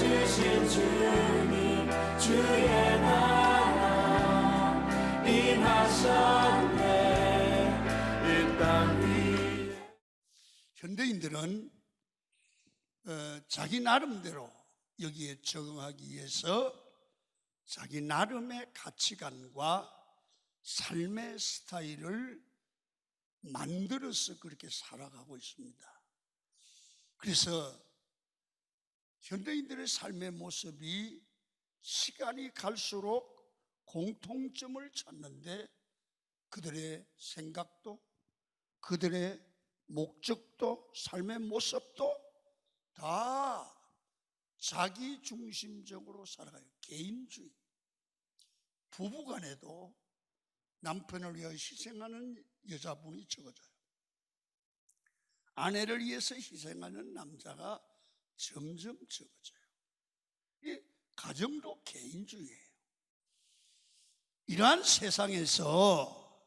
주신 주님 주의 나라 임하셨네 이 땅 위에. 현대인들은 자기 나름대로 여기에 적응하기 위해서 자기 나름의 가치관과 삶의 스타일을 만들어서 그렇게 살아가고 있습니다. 그래서 현대인들의 삶의 모습이 시간이 갈수록 공통점을 찾는데 그들의 생각도, 그들의 목적도, 삶의 모습도 다 자기 중심적으로 살아가요. 개인주의. 부부간에도 남편을 위해 희생하는 여자분이 적어져요. 아내를 위해서 희생하는 남자가 점점 적어져요. 이 가정도 개인주의예요. 이러한 세상에서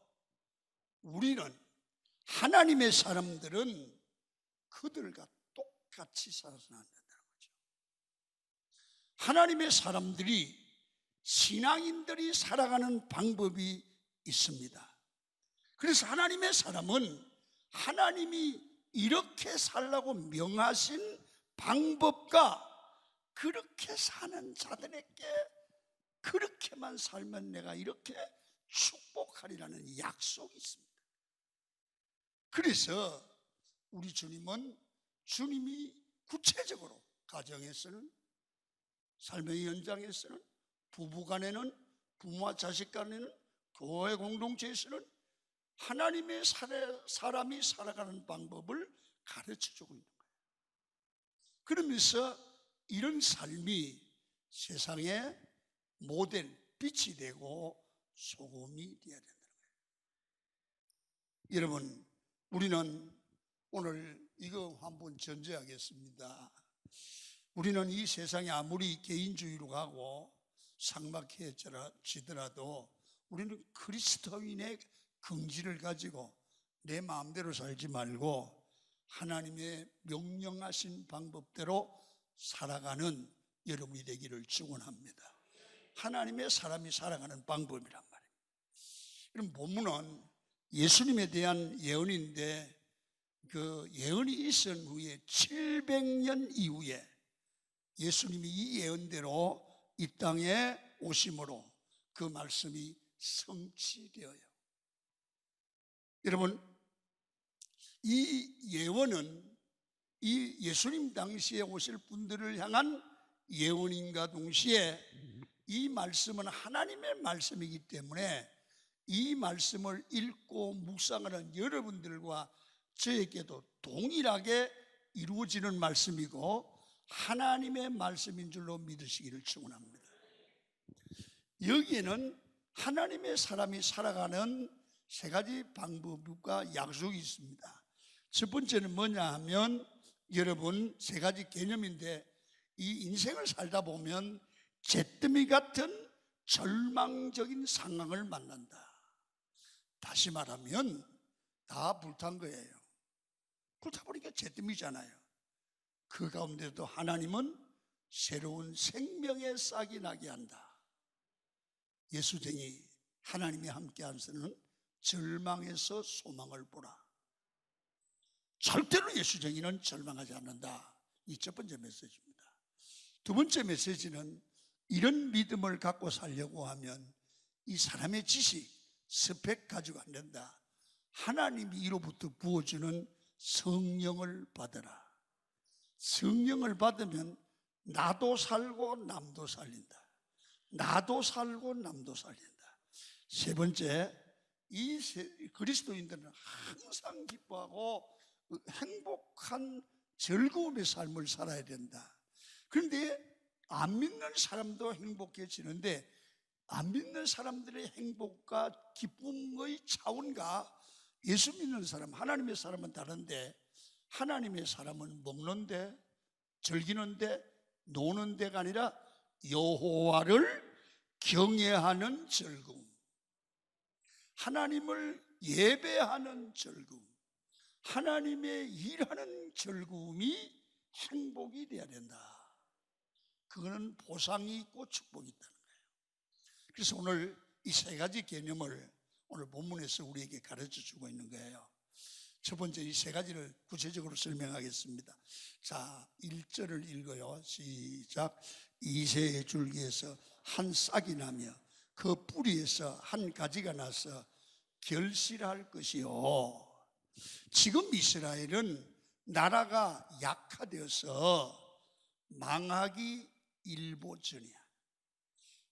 우리는, 하나님의 사람들은 그들과 똑같이 살아서는 안 된다는 거죠. 하나님의 사람들이, 신앙인들이 살아가는 방법이 있습니다. 그래서 하나님의 사람은 하나님이 이렇게 살라고 명하신 방법과 그렇게 사는 자들에게 그렇게만 살면 내가 이렇게 축복하리라는 약속이 있습니다. 그래서 우리 주님은, 주님이 구체적으로 가정에서는, 삶의 현장에서는, 부부간에는, 부모와 자식 간에는, 교회 공동체에서는 하나님의 사람이 살아가는 방법을 가르쳐주고 있는 거예요. 그러면서 이런 삶이 세상의 모델, 빛이 되고 소금이 되어야 된다는 거예요. 여러분, 우리는 오늘 이거 한번 전제하겠습니다. 우리는 이 세상이 아무리 개인주의로 가고 삭막해지더라도 우리는 그리스도인의 긍지를 가지고 내 마음대로 살지 말고 하나님의 명령하신 방법대로 살아가는 여러분이 되기를 축원합니다. 하나님의 사람이 살아가는 방법이란 말이에요. 이런 본문은 예수님에 대한 예언인데, 그 예언이 있은 후에 700년 이후에 예수님이 이 예언대로 이 땅에 오심으로 그 말씀이 성취되어요. 여러분, 이 예언은 이 예수님 당시에 오실 분들을 향한 예언인과 동시에 이 말씀은 하나님의 말씀이기 때문에 이 말씀을 읽고 묵상하는 여러분들과 저에게도 동일하게 이루어지는 말씀이고 하나님의 말씀인 줄로 믿으시기를 축원합니다. 여기에는 하나님의 사람이 살아가는 세 가지 방법과 약속이 있습니다. 첫 번째는 뭐냐 하면, 여러분, 세 가지 개념인데, 이 인생을 살다 보면 잿더미 같은 절망적인 상황을 만난다. 다시 말하면 다 불탄 거예요. 불타버리니까 잿더미잖아요. 그 가운데도 하나님은 새로운 생명의 싹이 나게 한다. 예수쟁이 하나님이 함께하면서는 절망에서 소망을 보라. 절대로 예수쟁이는 절망하지 않는다. 이 첫 번째 메시지입니다. 두 번째 메시지는, 이런 믿음을 갖고 살려고 하면 이 사람의 지식, 스펙 가지고 안 된다. 하나님이 이로부터 부어주는 성령을 받아라. 성령을 받으면 나도 살고 남도 살린다. 나도 살고 남도 살린다. 세 번째, 이 그리스도인들은 항상 기뻐하고 행복한 즐거움의 삶을 살아야 된다. 그런데 안 믿는 사람도 행복해지는데, 안 믿는 사람들의 행복과 기쁨의 차원과 예수 믿는 사람, 하나님의 사람은 다른데, 하나님의 사람은 먹는데, 즐기는데, 노는 데가 아니라 여호와를 경외하는 즐거움, 하나님을 예배하는 즐거움, 하나님의 일하는 즐거움이 행복이 되어야 된다. 그거는 보상이 있고 축복이 있다는 거예요. 그래서 오늘 이 세 가지 개념을 오늘 본문에서 우리에게 가르쳐 주고 있는 거예요. 첫 번째, 이 세 가지를 구체적으로 설명하겠습니다. 자, 1절을 읽어요. 시작. 이새의 줄기에서 한 싹이 나며 그 뿌리에서 한 가지가 나서 결실할 것이요. 지금 이스라엘은 나라가 약화되어서 망하기 일보 전이야.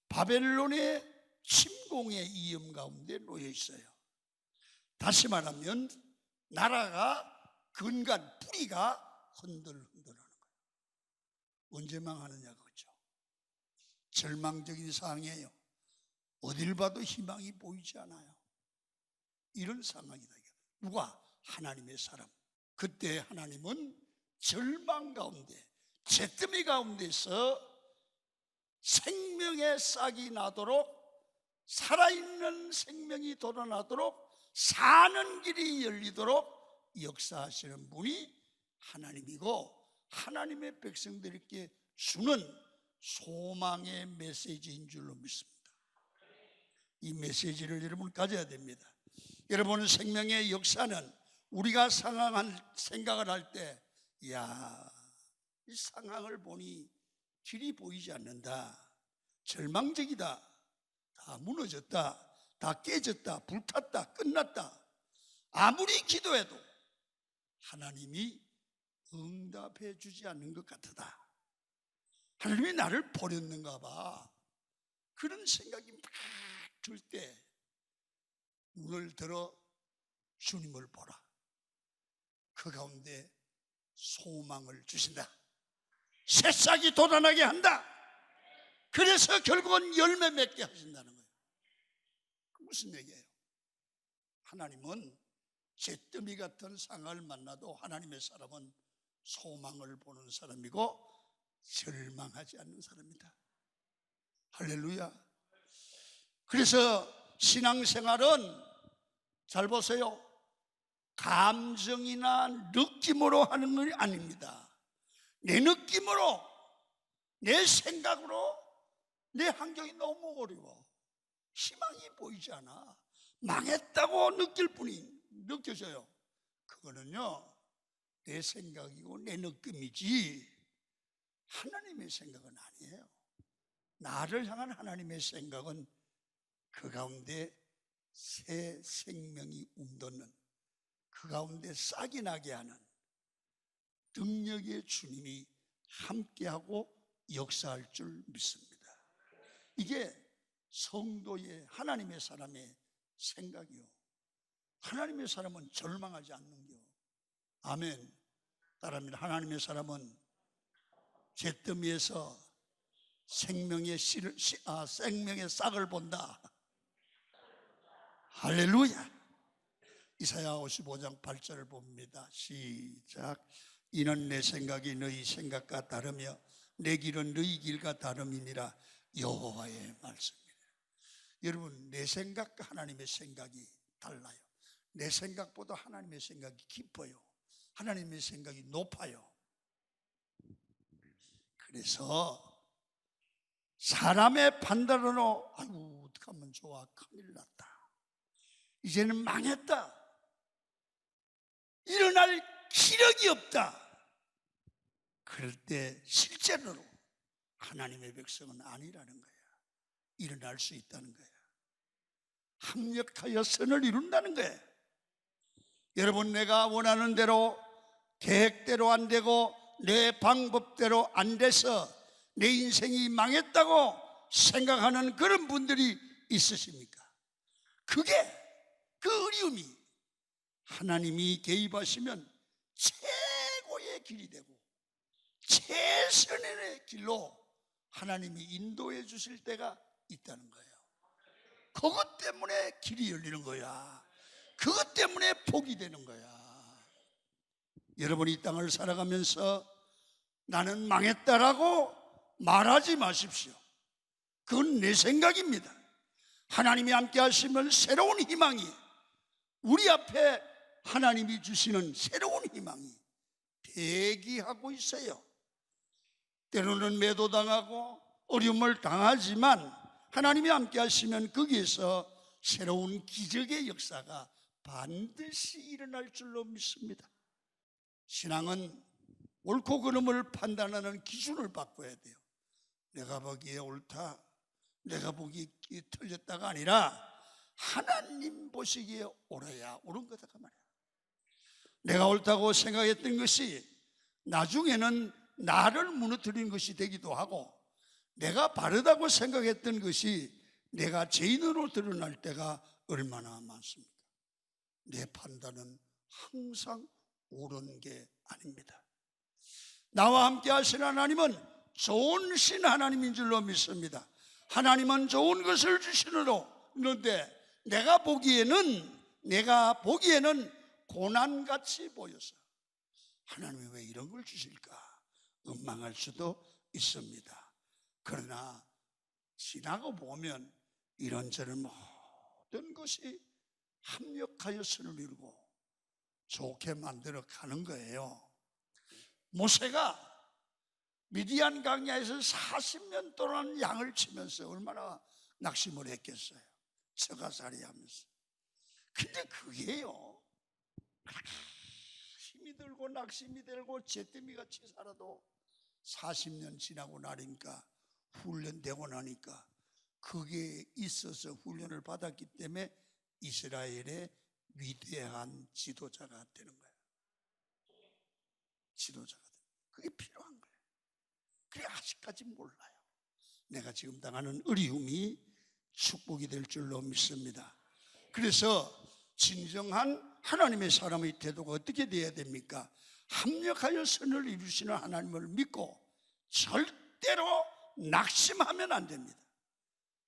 바벨론의 침공의 위험 가운데 놓여 있어요. 다시 말하면 나라가 근간 뿌리가 흔들흔들하는 거예요. 언제 망하느냐 그죠? 절망적인 상황이에요. 어딜 봐도 희망이 보이지 않아요. 이런 상황이다. 누가? 하나님의 사람. 그때 하나님은 절망 가운데, 잿더미 가운데서 생명의 싹이 나도록, 살아있는 생명이 돋아나도록, 사는 길이 열리도록 역사하시는 분이 하나님이고, 하나님의 백성들에게 주는 소망의 메시지인 줄로 믿습니다. 이 메시지를 여러분 가져야 됩니다. 여러분, 생명의 역사는 우리가 생각을 할 때, 이야, 이 상황을 보니 길이 보이지 않는다, 절망적이다, 다 무너졌다, 다 깨졌다, 불탔다, 끝났다, 아무리 기도해도 하나님이 응답해 주지 않는 것 같다, 하나님이 나를 버렸는가 봐, 그런 생각이 막 들 때 눈을 들어 주님을 보라. 그 가운데 소망을 주신다. 새싹이 돋아나게 한다. 그래서 결국은 열매 맺게 하신다는 거예요. 무슨 얘기예요? 하나님은 잿더미 같은 상황을 만나도 하나님의 사람은 소망을 보는 사람이고 절망하지 않는 사람이다. 할렐루야. 그래서 신앙생활은 잘 보세요. 감정이나 느낌으로 하는 건 아닙니다. 내 느낌으로, 내 생각으로, 내 환경이 너무 어려워, 희망이 보이지 않아, 망했다고 느껴져요. 그거는요, 내 생각이고 내 느낌이지 하나님의 생각은 아니에요. 나를 향한 하나님의 생각은 그 가운데 새 생명이 움돋는, 그 가운데 싹이 나게 하는 능력의 주님이 함께하고 역사할 줄 믿습니다. 이게 성도의, 하나님의 사람의 생각이요. 하나님의 사람은 절망하지 않는겨. 아멘. 따라합니다. 하나님의 사람은 잿더미에서 생명의 싹을 본다. 할렐루야. 이사야 55장 8절을 봅니다. 시작. 이는 내 생각이 너희 생각과 다르며 내 길은 너희 길과 다름이니라. 여호와의 말씀이라. 여러분, 내 생각과 하나님의 생각이 달라요. 내 생각보다 하나님의 생각이 깊어요. 하나님의 생각이 높아요. 그래서 사람의 판단으로 아이고 어떡하면 좋아, 큰일 났다, 이제는 망했다, 일어날 기력이 없다, 그럴 때 실제로 하나님의 백성은 아니라는 거야. 일어날 수 있다는 거야. 합력하여 선을 이룬다는 거야. 여러분, 내가 원하는 대로, 계획대로 안 되고 내 방법대로 안 돼서 내 인생이 망했다고 생각하는 그런 분들이 있으십니까? 그게, 그 어려움이 하나님이 개입하시면 최고의 길이 되고 최선의 길로 하나님이 인도해 주실 때가 있다는 거예요. 그것 때문에 길이 열리는 거야. 그것 때문에 복이 되는 거야. 여러분이 이 땅을 살아가면서 나는 망했다라고 말하지 마십시오. 그건 내 생각입니다. 하나님이 함께 하시면 새로운 희망이, 우리 앞에 하나님이 주시는 새로운 희망이 대기하고 있어요. 때로는 매도당하고 어려움을 당하지만 하나님이 함께 하시면 거기에서 새로운 기적의 역사가 반드시 일어날 줄로 믿습니다. 신앙은 옳고 그름을 판단하는 기준을 바꿔야 돼요. 내가 보기에 옳다, 내가 보기에 틀렸다가 아니라 하나님 보시기에 옳아야 옳은 거다 그 말이야. 내가 옳다고 생각했던 것이 나중에는 나를 무너뜨리는 것이 되기도 하고, 내가 바르다고 생각했던 것이 내가 죄인으로 드러날 때가 얼마나 많습니까? 내 판단은 항상 옳은 게 아닙니다. 나와 함께 하시는 하나님은 좋은 신 하나님인 줄로 믿습니다. 하나님은 좋은 것을 주시는데 내가 보기에는 고난같이 보여서 하나님이 왜 이런 걸 주실까 원망할 수도 있습니다. 그러나 지나고 보면 이런저런 모든 것이 합력하여 선을 이루고 좋게 만들어 가는 거예요. 모세가 미디안 광야에서 40년 동안 양을 치면서 얼마나 낙심을 했겠어요. 처가살이 하면서. 근데 그게요, 힘이 들고 낙심이 들고 잿더미같이 살아도 40년 지나고 나니까, 훈련되고 나니까 그게 있어서 훈련을 받았기 때문에 이스라엘의 위대한 지도자가 되는 거예요. 지도자가 되는 거예요. 그게 필요한 거예요. 그게 아직까지 몰라요. 내가 지금 당하는 어려움이 축복이 될 줄로 믿습니다. 그래서 진정한 하나님의 사람의 태도가 어떻게 되어야 됩니까? 합력하여 선을 이루시는 하나님을 믿고 절대로 낙심하면 안 됩니다.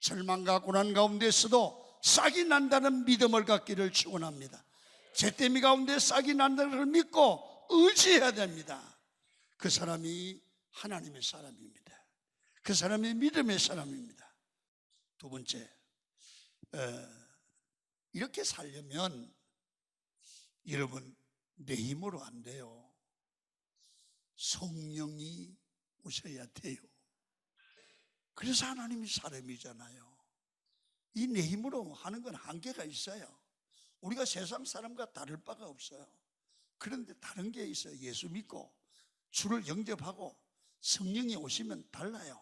절망과 고난 가운데서도 싹이 난다는 믿음을 갖기를 축원합니다. 잿더미 가운데 싹이 난다는 걸 믿고 의지해야 됩니다. 그 사람이 하나님의 사람입니다. 그 사람이 믿음의 사람입니다. 두 번째, 이렇게 살려면 여러분 내 힘으로 안 돼요. 성령이 오셔야 돼요. 그래서 하나님이 사람이잖아요. 이 내 힘으로 하는 건 한계가 있어요. 우리가 세상 사람과 다를 바가 없어요. 그런데 다른 게 있어요. 예수 믿고 주를 영접하고 성령이 오시면 달라요.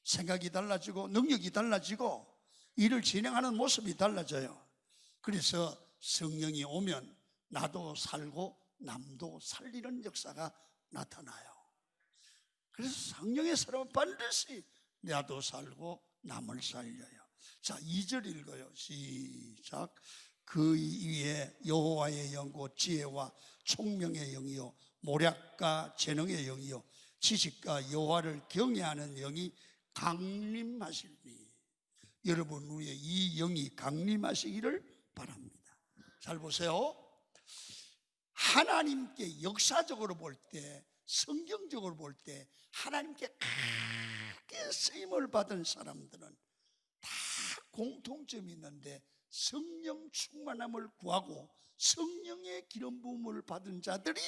생각이 달라지고 능력이 달라지고 일을 진행하는 모습이 달라져요. 그래서 성령이 오면 나도 살고 남도 살리는 역사가 나타나요. 그래서 성령의 사람은 반드시 나도 살고 남을 살려요. 자, 2절 읽어요. 시작. 그 위에 여호와의 영 곧 지혜와 총명의 영이요 모략과 재능의 영이요 지식과 여호와를 경외하는 영이 강림하시니. 여러분 우리의 이 영이 강림하시기를 바랍니다. 잘 보세요. 하나님께 역사적으로 볼 때, 성경적으로 볼 때 하나님께 크게 쓰임을 받은 사람들은 다 공통점이 있는데 성령 충만함을 구하고 성령의 기름 부음을 받은 자들이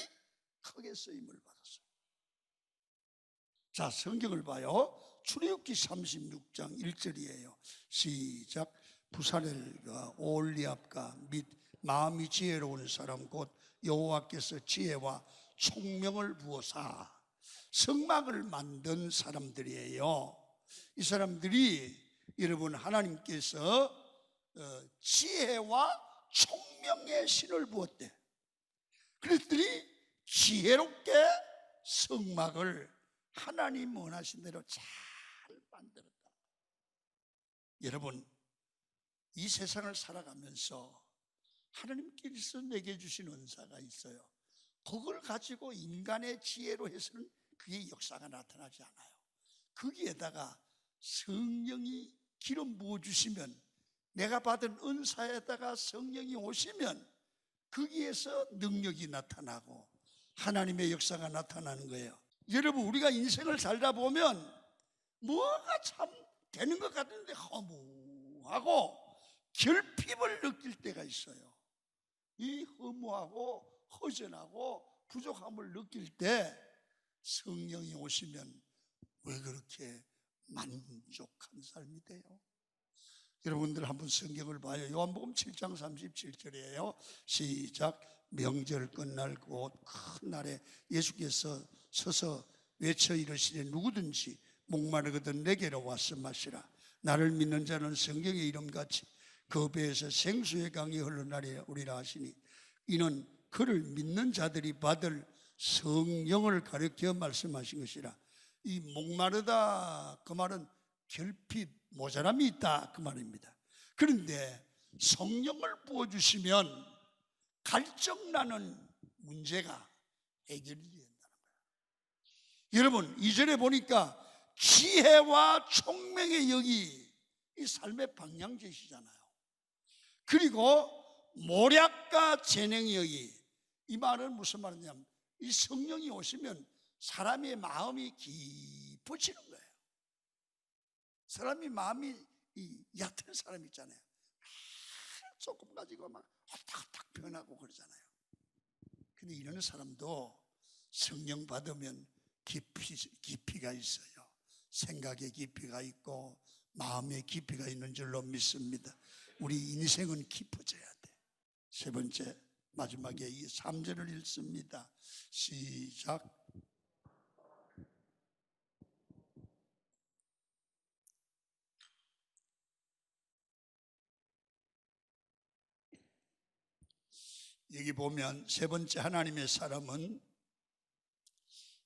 크게 쓰임을 받았어요. 자, 성경을 봐요. 출애굽기 36장 1절이에요. 시작. 부사렐과 오홀리압과 및 마음이 지혜로운 사람 곧 여호와께서 지혜와 총명을 부어사 성막을 만든 사람들이에요. 이 사람들이 여러분 하나님께서 지혜와 총명의 신을 부었대. 그랬더니 지혜롭게 성막을 하나님 원하신 대로 잘 만들었다. 여러분 이 세상을 살아가면서 하나님께서 내게 주신 은사가 있어요. 그걸 가지고 인간의 지혜로 해서는 그게 역사가 나타나지 않아요. 거기에다가 성령이 기름 부어주시면, 내가 받은 은사에다가 성령이 오시면 거기에서 능력이 나타나고 하나님의 역사가 나타나는 거예요. 여러분 우리가 인생을 살다 보면 뭐가 참 되는 것 같은데 허무하고 결핍을 느낄 때가 있어요. 이 허무하고 허전하고 부족함을 느낄 때 성령이 오시면 왜 그렇게 만족한 삶이 돼요? 여러분들 한번 성경을 봐요. 요한복음 7장 37절이에요. 시작. 명절 끝날 곧 큰 날에 예수께서 서서 외쳐 이르시되 누구든지 목마르거든 내게로 와서 마시라. 나를 믿는 자는 성경의 이름같이 그 배에서 생수의 강이 흘러나리라 하시니 이는 그를 믿는 자들이 받을 성령을 가리켜 말씀하신 것이라. 이 목마르다 그 말은 결핍 모자람이 있다 그 말입니다. 그런데 성령을 부어주시면 갈증나는 문제가 해결이 된다는 거예요. 여러분 2절에 보니까 지혜와 총명의 영이 이 삶의 방향제시잖아요. 그리고 모략과 재능의 영이, 이 말은 무슨 말이냐면 이 성령이 오시면 사람의 마음이 깊어지는 거예요. 사람이 마음이 얕은 사람 있잖아요. 조금 가지고 막 탁탁 변하고 그러잖아요. 근데 이런 사람도 성령 받으면 깊이가 있어요. 생각의 깊이가 있고 마음의 깊이가 있는 줄로 믿습니다. 우리 인생은 깊어져야 돼. 세 번째, 마지막에 이 3절을 읽습니다. 시작. 여기 보면 세 번째 하나님의 사람은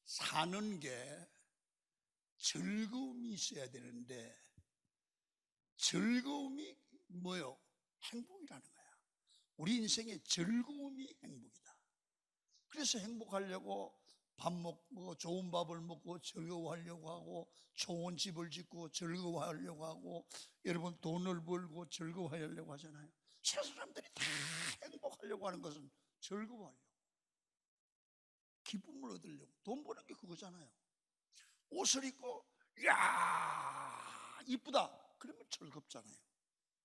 사는 게 즐거움이 있어야 되는데 즐거움이 뭐요? 행복이라는 거야. 우리 인생의 즐거움이 행복이다. 그래서 행복하려고 밥 먹고 좋은 밥을 먹고 즐거워하려고 하고 좋은 집을 짓고 즐거워하려고 하고 여러분 돈을 벌고 즐거워하려고 하잖아요. 사람들이 다 행복하려고 하는 것은 즐거워하려고, 기쁨을 얻으려고. 돈 버는 게 그거잖아요. 옷을 입고 야 이쁘다 그러면 즐겁잖아요.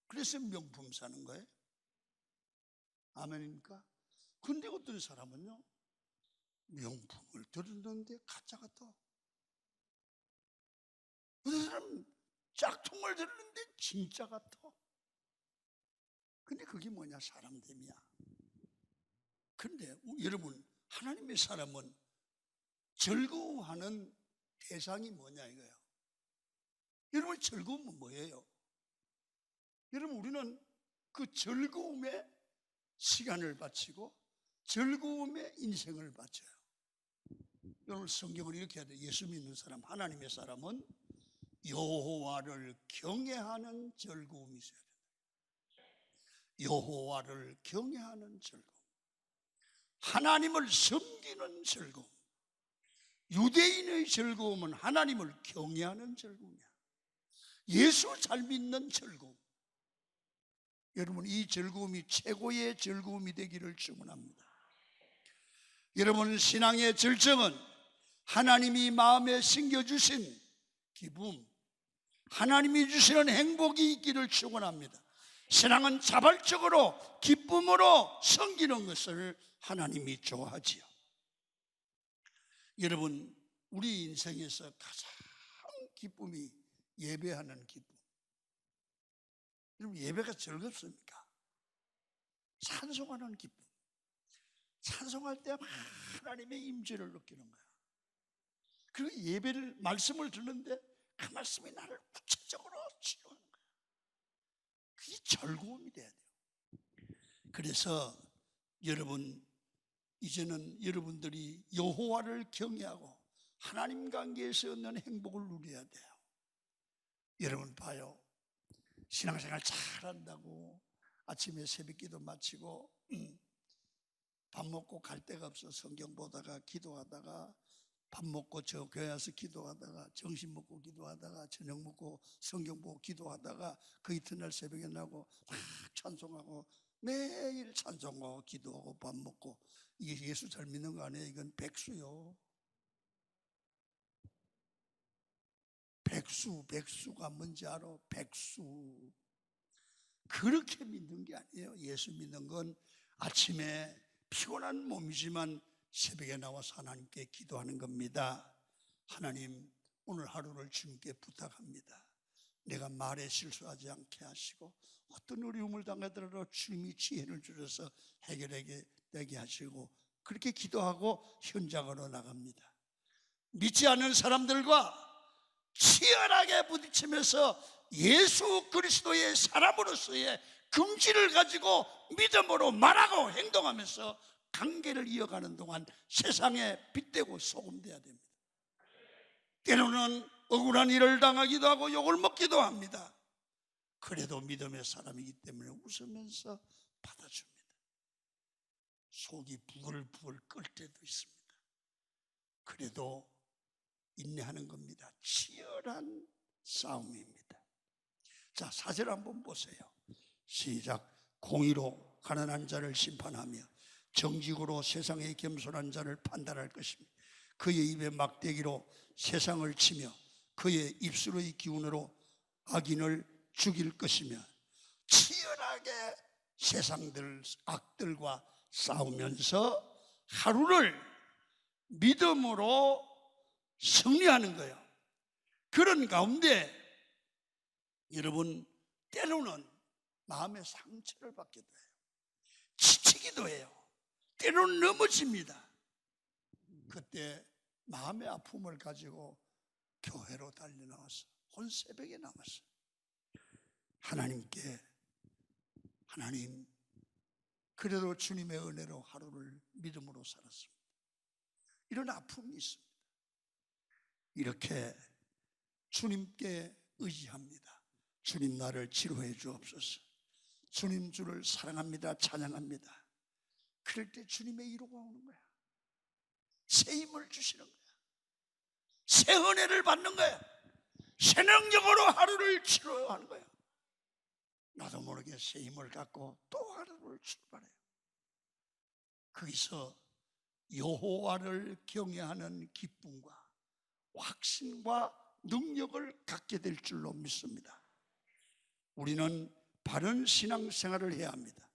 그래서 명품 사는 거예요. 아멘입니까? 근데 어떤 사람은요 명품을 들었는데 가짜 같아. 어떤 사람은 짝퉁을 들었는데 진짜 같아. 근데 그게 뭐냐? 사람됨이야. 근데 여러분 하나님의 사람은 즐거워하는 대상이 뭐냐 이거예요. 여러분 즐거움은 뭐예요? 여러분 우리는 그 즐거움에 시간을 바치고 즐거움에 인생을 바쳐요. 여러분 성경을 이렇게 해야 돼요. 예수 믿는 사람, 하나님의 사람은 여호와를 경외하는 즐거움이 있어야 돼요. 여호와를 경외하는 즐거움, 하나님을 섬기는 즐거움. 유대인의 즐거움은 하나님을 경외하는 즐거움이야. 예수 잘 믿는 즐거움. 여러분 이 즐거움이 최고의 즐거움이 되기를 축원합니다. 여러분 신앙의 절정은 하나님이 마음에 심겨주신 기쁨, 하나님이 주시는 행복이 있기를 축원합니다. 신앙은 자발적으로 기쁨으로 섬기는 것을 하나님이 좋아하지요. 여러분 우리 인생에서 가장 기쁨이 예배하는 기쁨. 여러분 예배가 즐겁습니까? 찬송하는 기쁨. 찬송할 때 하나님의 임재를 느끼는 거야. 그리고 예배를 말씀을 듣는데 그 말씀이 나를 구체적으로 치료하는 거야. 그게 즐거움이 돼야 돼요. 그래서 여러분 이제는 여러분들이 여호와를 경외하고 하나님 관계에서 얻는 행복을 누려야 돼요. 여러분 봐요. 신앙생활 잘한다고 아침에 새벽기도 마치고 밥 먹고 갈 데가 없어 성경 보다가 기도하다가 밥 먹고 저 교회 와서 기도하다가 점심 먹고 기도하다가 저녁 먹고 성경 보고 기도하다가 그 이튿날 새벽에 나고 찬송하고 매일 찬송하고 기도하고 밥 먹고, 이게 예수 잘 믿는 거 아니에요? 이건 백수요. 백수가 뭔지 알아? 백수. 그렇게 믿는 게 아니에요. 예수 믿는 건 아침에 피곤한 몸이지만 새벽에 나와서 하나님께 기도하는 겁니다. 하나님 오늘 하루를 주님께 부탁합니다. 내가 말에 실수하지 않게 하시고 어떤 어려움을 당하더라도 주님이 지혜를 주셔서 해결하게 되게 하시고, 그렇게 기도하고 현장으로 나갑니다. 믿지 않는 사람들과 치열하게 부딪히면서 예수 그리스도의 사람으로서의 긍지를 가지고 믿음으로 말하고 행동하면서 관계를 이어가는 동안 세상에 빛되고 소금돼야 됩니다. 때로는 억울한 일을 당하기도 하고 욕을 먹기도 합니다. 그래도 믿음의 사람이기 때문에 웃으면서 받아줍니다. 속이 부글부글 끓을 때도 있습니다. 그래도 인내하는 겁니다. 치열한 싸움입니다. 자, 4절 한번 보세요. 시작. 공의로 가난한 자를 심판하며 정직으로 세상의 겸손한 자를 판단할 것입니다. 그의 입의 막대기로 세상을 치며 그의 입술의 기운으로 악인을 죽일 것이며, 치열하게 세상들 악들과 싸우면서 하루를 믿음으로 승리하는 거예요. 그런 가운데 여러분, 때로는 마음의 상처를 받기도 해요. 지치기도 해요. 때로는 넘어집니다. 그때 마음의 아픔을 가지고 교회로 달려나와서 온 새벽에 나왔어요. 하나님께, 하나님, 그래도 주님의 은혜로 하루를 믿음으로 살았습니다. 이런 아픔이 있습니다. 이렇게 주님께 의지합니다. 주님, 나를 치료해 주옵소서. 주님, 주를 사랑합니다, 찬양합니다. 그럴 때 주님의 위로가 오는 거야. 새 힘을 주시는 거야. 새 은혜를 받는 거야. 새 능력으로 하루를 치료하는 거야. 나도 모르게 새 힘을 갖고 또 하루를 출발해요. 거기서 여호와를 경외하는 기쁨과 확신과 능력을 갖게 될 줄로 믿습니다. 우리는 바른 신앙생활을 해야 합니다.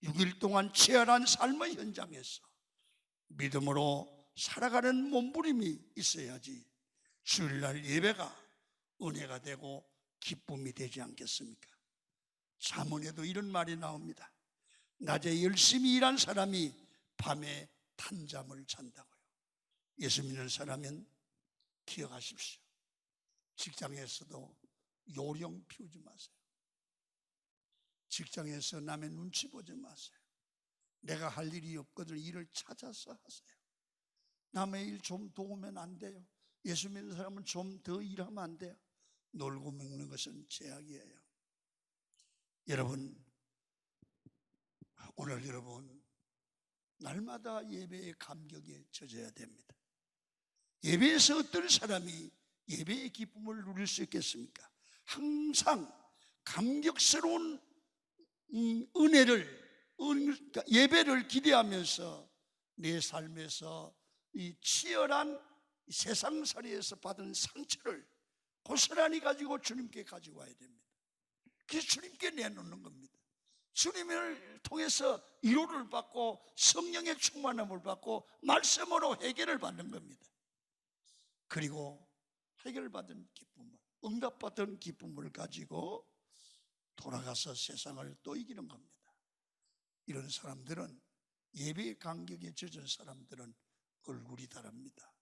6일 동안 치열한 삶의 현장에서 믿음으로 살아가는 몸부림이 있어야지 주일날 예배가 은혜가 되고 기쁨이 되지 않겠습니까? 잠언에도 이런 말이 나옵니다. 낮에 열심히 일한 사람이 밤에 단잠을 잔다고요. 예수 믿는 사람은 기억하십시오. 직장에서도 요령 피우지 마세요. 직장에서 남의 눈치 보지 마세요. 내가 할 일이 없거든 일을 찾아서 하세요. 남의 일 좀 도우면 안 돼요. 예수 믿는 사람은 좀 더 일하면 안 돼요. 놀고 먹는 것은 죄악이에요. 여러분, 오늘 여러분 날마다 예배의 감격에 젖어야 됩니다. 예배에서 어떤 사람이 예배의 기쁨을 누릴 수 있겠습니까? 항상 감격스러운 은혜를, 예배를 기대하면서 내 삶에서 이 치열한 세상살이에서 받은 상처를 고스란히 가지고 주님께 가지고 와야 됩니다. 그래서 주님께 내놓는 겁니다. 주님을 통해서 위로를 받고 성령의 충만함을 받고 말씀으로 해결을 받는 겁니다. 그리고 해결받은 기쁨을, 응답받은 기쁨을 가지고 돌아가서 세상을 또 이기는 겁니다. 이런 사람들은, 예배의 간격에 젖은 사람들은 얼굴이 다릅니다.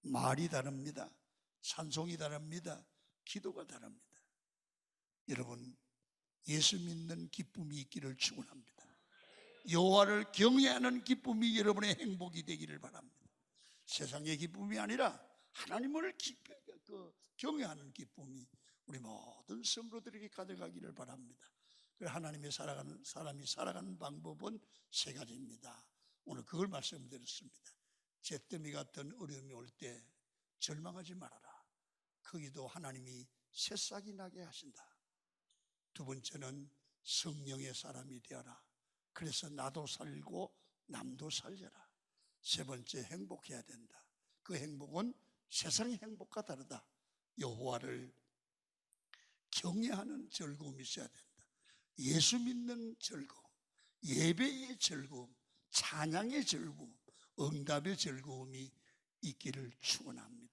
말이 다릅니다. 찬송이 다릅니다. 기도가 다릅니다. 여러분, 예수 믿는 기쁨이 있기를 축원합니다. 여호와를 경외하는 기쁨이 여러분의 행복이 되기를 바랍니다. 세상의 기쁨이 아니라 하나님을 경외하는 기쁨이 우리 모든 성도들에게 가져가기를 바랍니다. 하나님의 사람이 살아가는 방법은 3가지입니다. 오늘 그걸 말씀드렸습니다. 잿더미 같은 어려움이 올 때 절망하지 말아라. 거기도 하나님이 새싹이 나게 하신다. 2번째는 성령의 사람이 되어라. 그래서 나도 살고 남도 살려라. 3번째, 행복해야 된다. 그 행복은 세상의 행복과 다르다. 여호와를 경외하는 즐거움이 있어야 된다. 예수 믿는 즐거움, 예배의 즐거움, 찬양의 즐거움, 응답의 즐거움이 있기를 축원합니다.